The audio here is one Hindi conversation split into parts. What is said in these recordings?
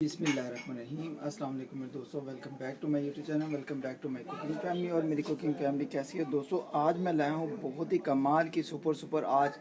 बिस्मिल्लाहिर्रहमानिर्रहीम। अस्सलाम वालेकुम मेरे दोस्तों, welcome back to my YouTube channel, welcome back to my cooking family. और मेरी कुकिंग फैमिली कैसी है दोस्तों? आज मैं लाया हूँ बहुत ही कमाल की सुपर आज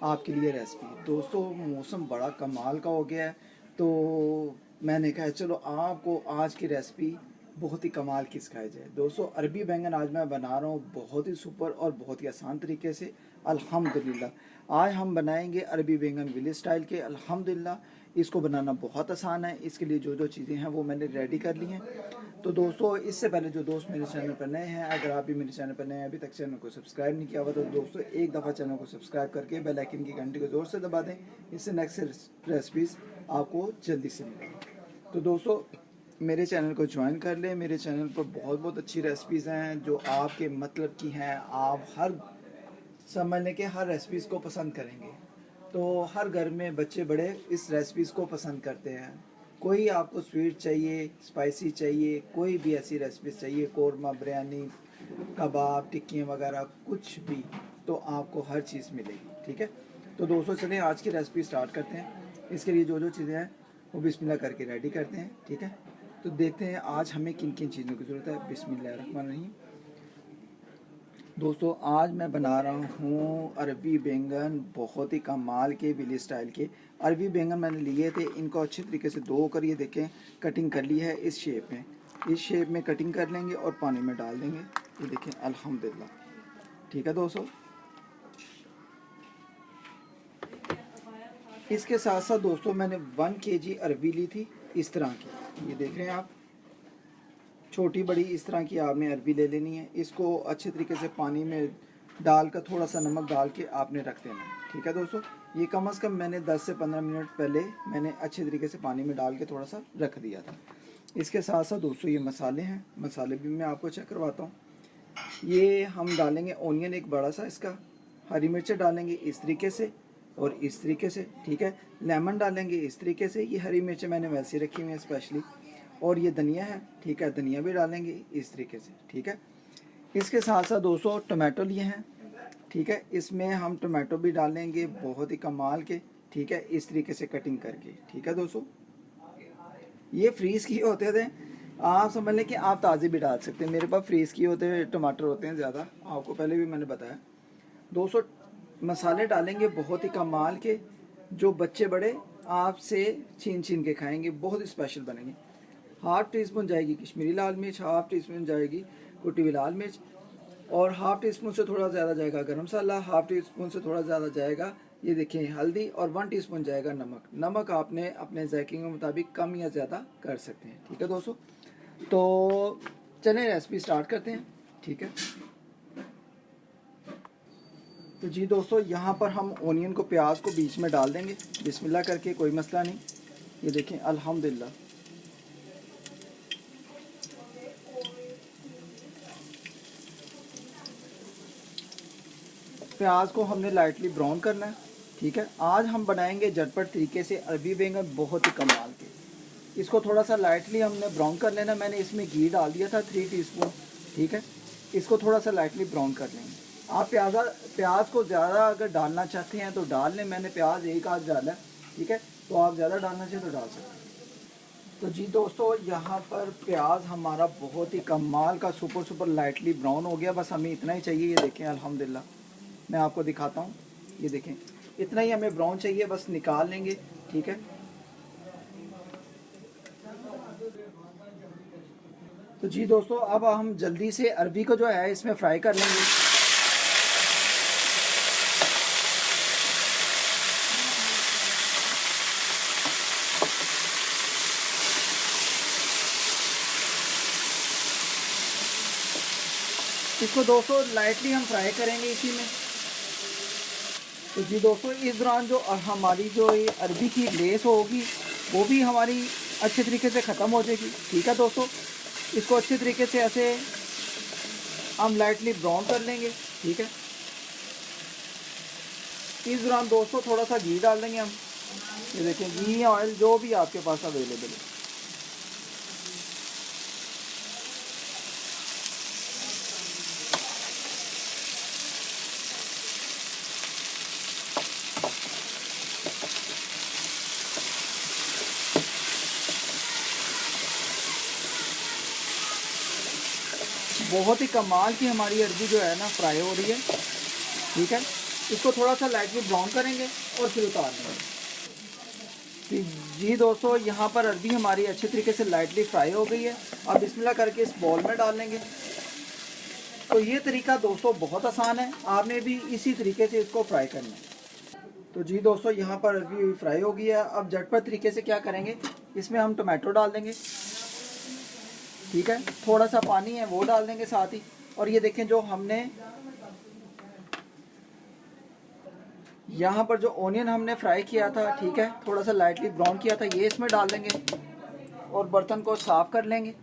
आपके लिए रेसिपी। दोस्तों मौसम बड़ा कमाल का हो गया है, तो मैंने कहा चलो आपको आज की रेसिपी बहुत ही कमाल की सिखाई जाए। दोस्तों अरबी बैंगन आज मैं बना रहा हूँ बहुत ही सुपर और बहुत ही आसान तरीके से, अल्हम्दुलिल्लाह। आज हम बनाएंगे अरबी बैंगन विलेज स्टाइल के, अल्हम्दुलिल्लाह। इसको बनाना बहुत आसान है। इसके लिए जो जो चीज़ें हैं वो मैंने रेडी कर ली हैं। तो दोस्तों इससे पहले जो दोस्त मेरे चैनल पर नए हैं, अगर आप भी मेरे चैनल पर नए हैं, अभी तक चैनल को सब्सक्राइब नहीं किया हुआ, तो दोस्तों एक दफ़ा चैनल को सब्सक्राइब करके बेल आइकन की घंटी को ज़ोर से दबा दें। इससे नेक्स्ट रेसिपीज़ आपको जल्दी से मिलेंगी। तो दोस्तों मेरे चैनल को ज्वाइन कर लें। मेरे चैनल पर बहुत बहुत अच्छी रेसिपीज़ हैं जो आपके मतलब की हैं। आप हर समझने के हर रेसिपीज़ को पसंद करेंगे। तो हर घर में बच्चे बड़े इस रेसिपीज़ को पसंद करते हैं। कोई आपको स्वीट चाहिए, स्पाइसी चाहिए, कोई भी ऐसी रेसिपीज़ चाहिए, कौरमा, बिरयानी, कबाब, टिक्कियाँ वगैरह कुछ भी, तो आपको हर चीज़ मिलेगी। ठीक है, तो दोस्तों चलिए आज की रेसिपी स्टार्ट करते हैं। इसके लिए जो जो चीज़ें हैं वो बिस्मिल्लाह करके रेडी करते हैं। ठीक है, तो देखते हैं आज हमें किन किन चीज़ों की ज़रूरत है। बिस्मिल्लाहिर्रहमानिर्रहीम। दोस्तों आज मैं बना रहा हूँ अरबी बैंगन, बहुत ही कमाल के विलेज स्टाइल के अरबी बैंगन मैंने लिए थे। इनको अच्छे तरीके से धो कर ये देखें कटिंग कर ली है इस शेप में। इस शेप में कटिंग कर लेंगे और पानी में डाल देंगे। ये देखें अल्हम्दुलिल्लाह। ठीक है दोस्तों, इसके साथ साथ दोस्तों मैंने 1 kg अरबी ली थी इस तरह की। ये देख रहे हैं आप, छोटी बड़ी इस तरह की आपने अरबी ले लेनी है। इसको अच्छे तरीके से पानी में डालकर थोड़ा सा नमक डाल के आपने रख देना है। ठीक है दोस्तों, ये कम से कम मैंने 10 से 15 मिनट पहले मैंने अच्छे तरीके से पानी में डाल के थोड़ा सा रख दिया था। इसके साथ साथ दोस्तों ये मसाले हैं, मसाले भी मैं आपको चेक करवाता हूँ। ये हम डालेंगे ओनियन एक बड़ा सा, इसका हरी मिर्चें डालेंगे इस तरीके से और इस तरीके से। ठीक है, लेमन डालेंगे इस तरीके से। ये हरी मिर्चें मैंने वैसे रखी हुई हैं स्पेशली। और ये धनिया है, ठीक है, धनिया भी डालेंगे इस तरीके से। ठीक है, इसके साथ साथ दोस्तों टमाटो लिए हैं। ठीक है, इसमें हम टमाटो भी डालेंगे बहुत ही कमाल के। ठीक है, इस तरीके से कटिंग करके। ठीक है दोस्तों, ये फ्रीज़ किए होते थे, आप समझ लें कि आप ताज़े भी डाल सकते हैं। मेरे पास फ्रीज़ किए होते हैं टमाटर होते हैं ज़्यादा, आपको पहले भी मैंने बताया। दोस्तों मसाले डालेंगे बहुत ही कमाल के, जो बच्चे बड़े आपसे छीन छीन के खाएंगे, बहुत ही स्पेशल बनेंगे। हाफ टी स्पून जाएगी कश्मीरी लाल मिर्च, हाफ टी स्पून जाएगी कुटी हुई लाल मिर्च, और हाफ टी स्पून से थोड़ा ज़्यादा जाएगा गरम मसाला, हाफ टी स्पून से थोड़ा ज़्यादा जाएगा ये देखिए हल्दी, और 1 टीस्पून जाएगा नमक। नमक आपने अपने जायके के मुताबिक कम या ज़्यादा कर सकते हैं। ठीक है दोस्तों, तो चलें रेसिपी स्टार्ट करते हैं। ठीक है, तो जी दोस्तों यहाँ पर हम ओनियन को, प्याज को बीच में डाल देंगे बिस्मिल्लाह करके, कोई मसला नहीं। ये देखें अल्हम्दुलिल्लाह। प्याज को हमने लाइटली ब्राउन करना है। ठीक है, आज हम बनाएंगे झटपट तरीके से अरबी बैंगन, बहुत ही कमाल के। इसको थोड़ा सा लाइटली हमने ब्राउन कर लेना। मैंने इसमें घी डाल दिया था 3 टीस्पून। ठीक है, इसको थोड़ा सा लाइटली ब्राउन कर लेंगे। आप प्याज को ज़्यादा अगर डालना चाहते हैं तो डाल लें। मैंने प्याज एक आध डाला है। ठीक है, तो आप ज़्यादा डालना चाहिए तो डाल सकते हैं। तो जी दोस्तों यहाँ पर प्याज हमारा बहुत ही कमाल का सुपर लाइटली ब्राउन हो गया। बस हमें इतना ही चाहिए। ये देखें अल्हम्दुलिल्लाह, मैं आपको दिखाता हूँ। ये देखें इतना ही हमें ब्राउन चाहिए, बस निकाल लेंगे। ठीक है, तो जी दोस्तों अब हम जल्दी से अरबी को जो है इसमें फ्राई कर लेंगे। इसको दोस्तों लाइटली हम फ्राई करेंगे इसी में। तो जी दोस्तों इस दौरान जो हमारी जो ये अरबी की लेस होगी वो भी हमारी अच्छे तरीके से ख़त्म हो जाएगी। ठीक है दोस्तों, इसको अच्छे तरीके से ऐसे हम लाइटली ब्राउन कर लेंगे। ठीक है, इस दौरान दोस्तों थोड़ा सा घी डाल देंगे हम। ये देखें घी या ऑयल जो भी आपके पास अवेलेबल है। बहुत ही कमाल की हमारी अरबी जो है ना फ्राई हो रही है। ठीक है, इसको थोड़ा सा लाइटली ब्राउन करेंगे और फिर उतार लेंगे। जी दोस्तों, यहाँ पर अरबी हमारी अच्छे तरीके से लाइटली फ्राई हो गई है। अब बिस्मिल्लाह करके इस बॉल में डाल लेंगे। तो ये तरीका दोस्तों बहुत आसान है, आपने भी इसी तरीके से इसको फ्राई करना है। तो जी दोस्तों, यहाँ पर अरबी फ्राई हो गई है। अब झटपट तरीके से क्या करेंगे, इसमें हम टमाटो डाल देंगे। ठीक है, थोड़ा सा पानी है वो डाल देंगे साथ ही। और ये देखें, जो हमने यहाँ पर जो ओनियन हमने फ्राई किया था, ठीक है, थोड़ा सा लाइटली ब्राउन किया था, ये इसमें डाल देंगे और बर्तन को साफ कर लेंगे।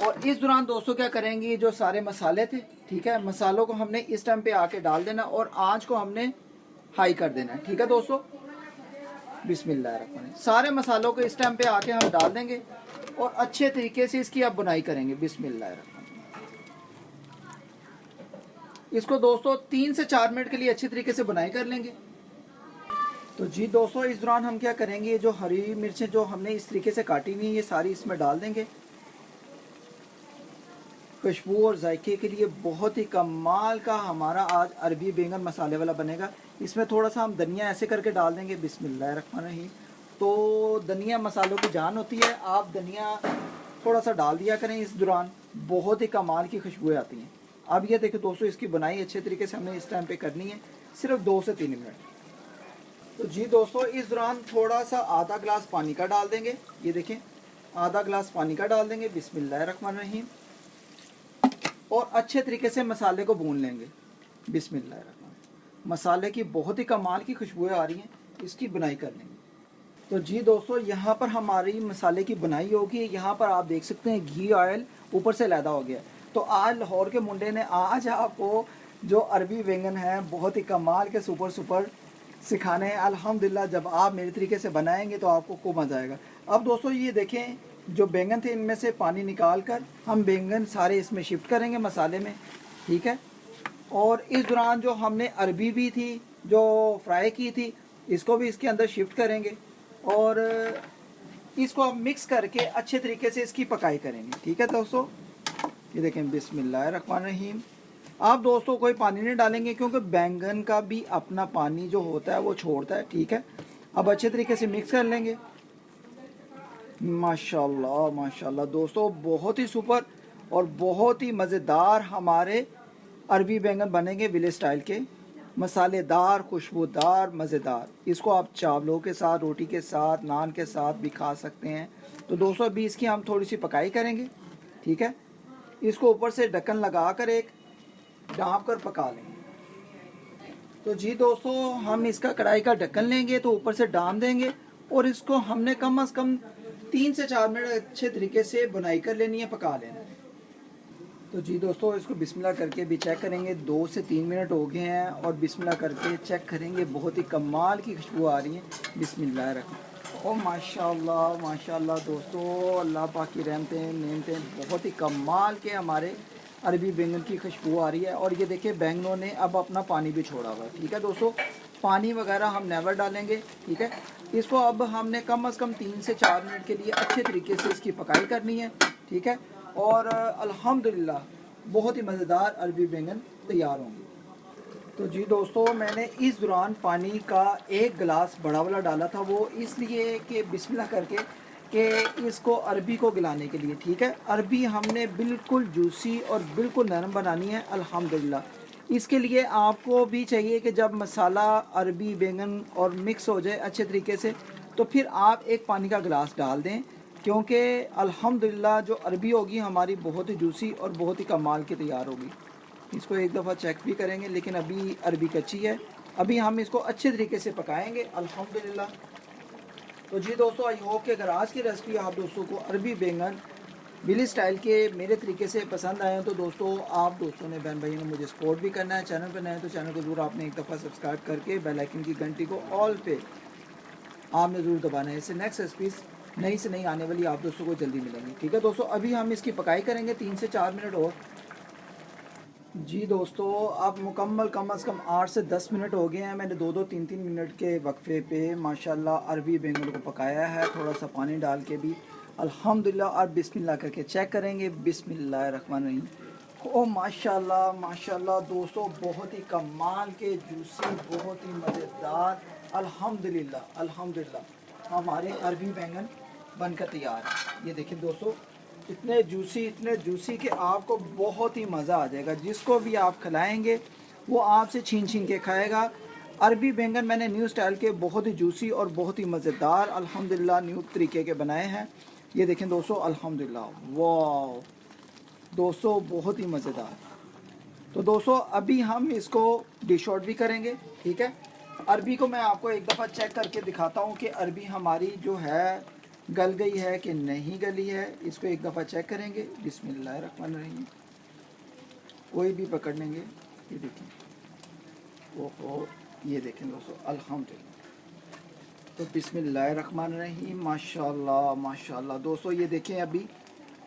और इस दौरान दोस्तों क्या करेंगे, जो सारे मसाले थे, ठीक है, मसालों को हमने इस टाइम पे आके डाल देना और आंच को हमने हाई कर देना है। ठीक है दोस्तों, बिस्मिल्लाह, सारे मसालों को इस टाइम पे आके हम डाल देंगे और अच्छे तरीके से इसकी अब बुनाई करेंगे। बिस्मिल्लाह, इसको दोस्तों 3 से 4 मिनट के लिए अच्छे तरीके से बुनाई कर लेंगे। तो जी दोस्तों, इस दौरान हम क्या करेंगे, ये जो हरी मिर्चें जो हमने इस तरीके से काटी हुई ये सारी इसमें डाल देंगे। खुशबू और जायके के लिए बहुत ही कमाल का हमारा आज अरबी बैंगन मसाले वाला बनेगा। इसमें थोड़ा सा हम धनिया ऐसे करके डाल देंगे। बिस्मिल्लाहिर्रहमानिर्रहीम। तो धनिया मसालों की जान होती है, आप धनिया थोड़ा सा डाल दिया करें इस दौरान, बहुत ही कमाल की खुशबुएं आती हैं। अब ये देखो दोस्तों, इसकी बुनाई अच्छे तरीके से हमने इस टाइम पे करनी है, सिर्फ 2 से 3 मिनट। तो जी दोस्तों, इस दौरान थोड़ा सा आधा गिलास पानी का डाल देंगे। ये देखें, आधा गिलास पानी का डाल देंगे। बिस्मिल्लाहिर्रहमानिर्रहीम। और अच्छे तरीके से मसाले को भून लेंगे। बिस्मिल्लाहिर्रहमानिर्रहीम। मसाले की बहुत ही कमाल की खुशबुएं आ रही हैं, इसकी बुनाई कर लेंगे। तो जी दोस्तों, यहाँ पर हमारी मसाले की बुनाई होगी। यहाँ पर आप देख सकते हैं घी ऑयल ऊपर से लैदा हो गया। तो आज लाहौर के मुंडे ने आज आपको जो अरबी बैंगन है बहुत ही कमाल के सुपर सिखाने हैं। अल्हम्दुलिल्लाह, जब आप मेरे तरीके से बनाएंगे तो आपको खूब मज़ा आएगा। अब दोस्तों ये देखें, जो बैंगन थे इनमें से पानी निकाल कर हम बैंगन सारे इसमें शिफ्ट करेंगे मसाले में। ठीक है, और इस दौरान जो हमने अरबी भी थी जो फ्राई की थी, इसको भी इसके अंदर शिफ्ट करेंगे और इसको हम मिक्स करके अच्छे तरीके से इसकी पकाई करेंगे। ठीक है दोस्तों, ये देखें, बिस्मिल्लाहिर्रहमानिर्रहीम। आप दोस्तों कोई पानी नहीं डालेंगे क्योंकि बैंगन का भी अपना पानी जो होता है वो छोड़ता है। ठीक है, अब अच्छे तरीके से मिक्स कर लेंगे। माशाल्लाह माशाल्लाह दोस्तों, बहुत ही सुपर और बहुत ही मज़ेदार हमारे अरबी बैंगन बनेंगे विलेज स्टाइल के, मसालेदार, खुशबूदार, मज़ेदार। इसको आप चावलों के साथ, रोटी के साथ, नान के साथ भी खा सकते हैं। तो दोस्तों अभी इसकी हम थोड़ी सी पकाई करेंगे। ठीक है, इसको ऊपर से ढक्कन लगा कर एक ढाँप कर पका लेंगे। तो जी दोस्तों, हम इसका कढ़ाई का ढक्कन लेंगे तो ऊपर से डाल देंगे और इसको हमने कम से कम 3 से 4 मिनट अच्छे तरीके से बुनाई कर लेनी है, पका लेना है। तो जी दोस्तों, इसको बिस्मिल्लाह करके भी चेक करेंगे। 2 से 3 मिनट हो गए हैं और बिस्मिल्लाह करके चेक करेंगे, बहुत ही कमाल की खुशबू आ रही है। बिस्मिल्लाह रखें। ओ माशाल्लाह माशाल्लाह दोस्तों, अल्लाह पाक की रहमतें नेमतें, बहुत ही कमाल के हमारे अरबी बैंगन की खुशबू आ रही है। और ये देखिए, बैंगनों ने अब अपना पानी भी छोड़ा हुआ है। ठीक है दोस्तों, पानी वगैरह हम नेवर डालेंगे। ठीक है, इसको अब हमने कम से कम 3 से 4 मिनट के लिए अच्छे तरीके से इसकी पकाई करनी है। ठीक है, और अल्हम्दुलिल्लाह बहुत ही मज़ेदार अरबी बैंगन तैयार होंगे। तो जी दोस्तों, मैंने इस दौरान पानी का 1 गिलास बड़ा वाला डाला था, वो इसलिए कि बिस्मिल्लाह करके कि इसको अरबी को गिलाने के लिए। ठीक है, अरबी हमने बिल्कुल जूसी और बिल्कुल नरम बनानी है अल्हम्दुलिल्लाह। इसके लिए आपको भी चाहिए कि जब मसाला अरबी बैंगन और मिक्स हो जाए अच्छे तरीके से, तो फिर आप 1 पानी का गिलास डाल दें, क्योंकि अल्हम्दुलिल्लाह जो अरबी होगी हमारी बहुत ही जूसी और बहुत ही कमाल की तैयार होगी। इसको एक दफ़ा चेक भी करेंगे, लेकिन अभी अरबी कच्ची है, अभी हम इसको अच्छे तरीके से पकाएंगे अल्हम्दुलिल्लाह। तो जी दोस्तों, आई होप कि अगर आज की रेसिपी आप दोस्तों को अरबी बैंगन विलेज स्टाइल के मेरे तरीके से पसंद आए तो दोस्तों, आप दोस्तों ने, बहन भाइयों ने मुझे सपोर्ट भी करना है। चैनल पर नए हैं तो चैनल को ज़रूर आपने एक दफ़ा सब्सक्राइब करके बेल आइकन की घंटी को ऑल पे आपने ज़रूर दबाना है। इससे नेक्स्ट रेसिपीज़ नई से नई आने वाली आप दोस्तों को जल्दी मिलेंगी। ठीक है दोस्तों, अभी हम इसकी पकाई करेंगे 3 से 4 मिनट और। जी दोस्तों, अब मुकम्मल कम से कम 8 से 10 मिनट हो गए हैं। मैंने 2-3 मिनट के वक्फे पे माशाल्लाह अरबी बैंगन को पकाया है, थोड़ा सा पानी डाल के भी अल्हम्दुलिल्लाह। और बिस्मिल्लाह करके चेक करेंगे। बिस्मिल्लाहिर्रहमानिर्रहीम। ओ माशाल्लाह माशाल्लाह दोस्तों, बहुत ही कमाल के जूसी, बहुत ही मज़ेदार। अल्हम्दुलिल्लाह अल्हम्दुलिल्लाह हमारे अरबी बैंगन बनकर तैयार है। ये देखिए दोस्तों, इतने जूसी कि आपको बहुत ही मज़ा आ जाएगा। जिसको भी आप खिलाएंगे वो आपसे छीन छीन के खाएगा। अरबी बैंगन मैंने न्यू स्टाइल के बहुत ही जूसी और बहुत ही मज़ेदार अल्हम्दुलिल्लाह न्यू तरीके के बनाए हैं। ये देखें दोस्तों, अल्हम्दुलिल्लाह, वाह दोस्तों, बहुत ही मज़ेदार। तो दोस्तों अभी हम इसको डिश आउट भी करेंगे, ठीक है। अरबी को मैं आपको एक दफ़ा चेक करके दिखाता हूँ कि अरबी हमारी जो है गल गई है कि नहीं गली है। इसको एक दफ़ा चेक करेंगे। बिस्मिल्लाहिर्रहमानिर्रहीम। कोई भी पकड़ लेंगे। ये देखें, ओहो, ये देखें दोस्तों, अल्हम्दुलिल्लाह। तो बिस्मिल्लाहिर्रहमानिर्रहीम, माशाल्लाह माशाल्लाह दोस्तों, ये देखें अभी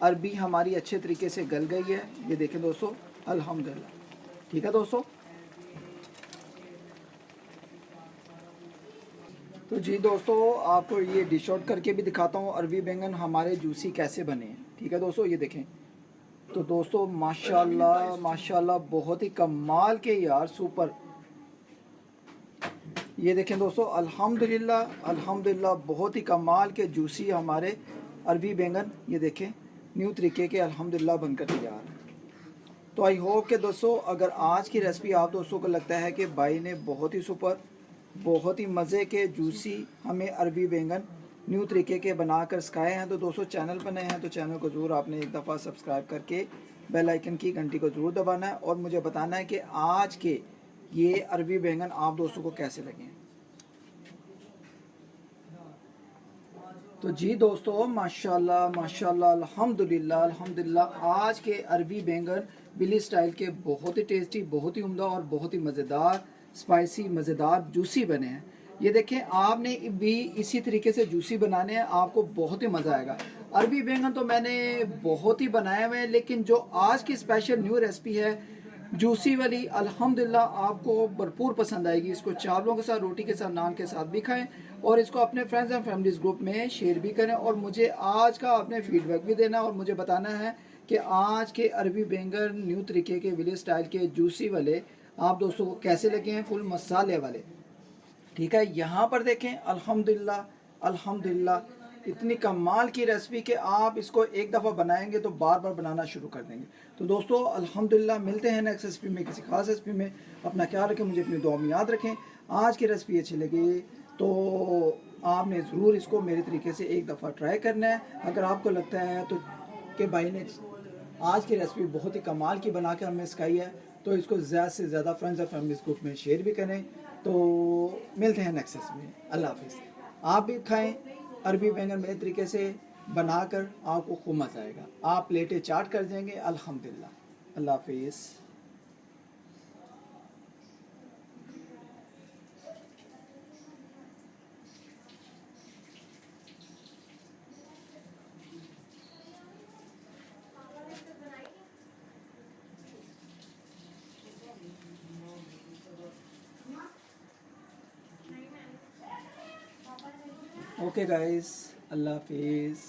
अरबी हमारी अच्छे तरीके से गल गई है। ये देखें दोस्तों, अल्हम्दुलिल्लाह, ठीक है दोस्तों। तो जी दोस्तों, आपको ये डिश आउट करके भी दिखाता हूँ अरबी बैंगन हमारे जूसी कैसे बने हैं, ठीक है दोस्तों। ये देखें तो दोस्तों, माशाल्लाह माशाल्लाह, बहुत ही कमाल के यार, सुपर। ये देखें दोस्तों, अल्हम्दुलिल्लाह अल्हम्दुलिल्लाह, बहुत ही कमाल के जूसी हमारे अरबी बैंगन, ये देखें न्यू तरीके के अल्हम्दुलिल्लाह बनकर तैयार है। तो आई होप कि दोस्तों, अगर आज की रेसिपी आप दोस्तों को लगता है कि भाई ने बहुत ही सुपर, बहुत ही मज़े के जूसी हमें अरबी बैंगन न्यू तरीके के बनाकर सिखाए हैं, तो दोस्तों चैनल पर नए हैं तो चैनल को ज़रूर आपने एक दफ़ा सब्सक्राइब करके बेल आइकन की घंटी को ज़रूर दबाना है और मुझे बताना है कि आज के ये अरबी बैंगन आप दोस्तों को कैसे लगे। तो जी दोस्तों, माशाल्लाह माशाल्लाह, अल्हम्दुलिल्लाह अल्हम्दुलिल्लाह, आज के अरबी बैंगन बिली स्टाइल के बहुत ही टेस्टी, बहुत ही उम्दा और बहुत ही मज़ेदार, स्पाइसी, मज़ेदार, जूसी बने हैं। ये देखें, आपने भी इसी तरीके से जूसी बनाने हैं, आपको बहुत ही मज़ा आएगा। अरबी बैंगन तो मैंने बहुत ही बनाए हुए हैं, लेकिन जो आज की स्पेशल न्यू रेसिपी है जूसी वाली, अल्हम्दुलिल्लाह आपको भरपूर पसंद आएगी। इसको चावलों के साथ, रोटी के साथ, नान के साथ भी खाएं और इसको अपने फ्रेंड्स एंड फैमिलीज ग्रुप में शेयर भी करें और मुझे आज का अपने फीडबैक भी देना और मुझे बताना है कि आज के अरबी बैंगन न्यू तरीके के विलेज स्टाइल के जूसी वाले आप दोस्तों को कैसे लगे हैं, फुल मसाले वाले, ठीक है। यहाँ पर देखें, अल्हम्दुलिल्लाह अल्हम्दुलिल्लाह, इतनी कमाल की रेसिपी कि आप इसको एक दफ़ा बनाएंगे तो बार बार बनाना शुरू कर देंगे। तो दोस्तों अल्हम्दुलिल्लाह, मिलते हैं नेक्स्ट रेसिपी में, किसी खास रेसिपी में। अपना ख्याल रखें, मुझे अपनी दुआ में याद रखें। आज की रेसिपी अच्छी लगी तो आपने ज़रूर इसको मेरे तरीके से एक दफ़ा ट्राई करना है। अगर आपको लगता है तो कि भाई ने आज की रेसिपी बहुत ही कमाल की बना के हमें सिखाई है, तो इसको ज़्यादा से ज़्यादा फ्रेंड्स और फैमिलीज ग्रुप में शेयर भी करें। तो मिलते हैं नेक्स्ट रेसिपी में। अल्लाह हाफिज़। आप भी खाएं अरबी बैंगन मेरे तरीके से बनाकर, आपको खूब मज़ा आएगा। आप प्लेटें चाट कर जाएंगे अल्हम्दुलिल्लाह। अल्लाह हाफिज़। ओके गाइस, अल्लाह हाफिज़।